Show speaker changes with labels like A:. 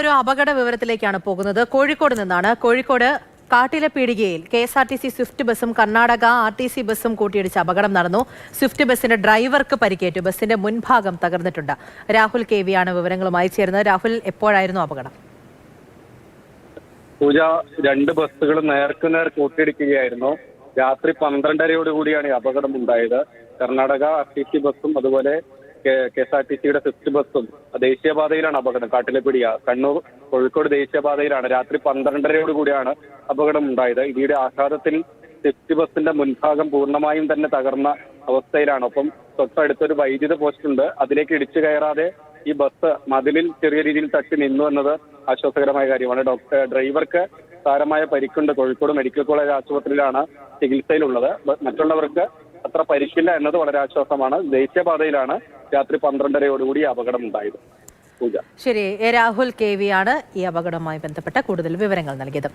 A: ഒരു അപകട വിവരത്തിലേക്കാണ് പോകുന്നത്. കോഴിക്കോട് നിന്നാണ്. കോഴിക്കോട് കാട്ടിലെ പീടികയിൽ KSRTC സ്വിഫ്റ്റ് ബസും കർണാടക RTC ബസും കൂട്ടിയിടിച്ച് അപകടം നടന്നു. സ്വിഫ്റ്റ് ബസിന്റെ ഡ്രൈവർക്ക് പരിക്കേറ്റു. ബസിന്റെ മുൻഭാഗം തകർന്നിട്ടുണ്ട്. രാഹുൽ KV ആണ് വിവരങ്ങളുമായി ചേരുന്നത്. രാഹുൽ, എപ്പോഴായിരുന്നു അപകടം?
B: പൂജ, രണ്ട് ബസ്സുകൾ നേർക്കുനേർ കൂട്ടിയിടിക്കുകയായിരുന്നു. രാത്രി 12:30 കൂടിയാണ് ഈ അപകടം ഉണ്ടായത്. കർണാടക RTC ബസ്സും അതുപോലെ KSRTCയുടെ സ്വിഫ്റ്റ് ബസ്സും ദേശീയപാതയിലാണ് അപകടം. കാട്ടിലെപ്പിടിയ കണ്ണൂർ കോഴിക്കോട് ദേശീയപാതയിലാണ്. രാത്രി 12:30 കൂടിയാണ് അപകടം ഉണ്ടായത്. ഇതിയുടെ ആഘാതത്തിൽ സ്വിഫ്റ്റ് ബസിന്റെ മുൻഭാഗം പൂർണ്ണമായും തന്നെ തകർന്ന അവസ്ഥയിലാണ്. ഒപ്പം തൊട്ടടുത്തൊരു വൈദ്യുത പോസ്റ്റ് ഉണ്ട്. അതിലേക്ക് ഇടിച്ചു കയറാതെ ഈ ബസ് മതിലിൽ ചെറിയ രീതിയിൽ തട്ടി നിന്നു എന്നത് ആശ്വാസകരമായ കാര്യമാണ്. ഡ്രൈവർക്ക് സാരമായ പരിക്കുണ്ട്. കോഴിക്കോട് മെഡിക്കൽ കോളേജ് ആശുപത്രിയിലാണ് ചികിത്സയിലുള്ളത്. മറ്റുള്ളവർക്ക് അത്ര പരിക്കില്ല എന്നത് വളരെ ആശ്വാസമാണ്. ദേശീയപാതയിലാണ് രാത്രി 12:30 കൂടി അപകടം ഉണ്ടായത്. പൂജ.
A: ശരി, രാഹുൽ KV ആണ് ഈ അപകടവുമായി ബന്ധപ്പെട്ട കൂടുതൽ വിവരങ്ങൾ നൽകിയത്.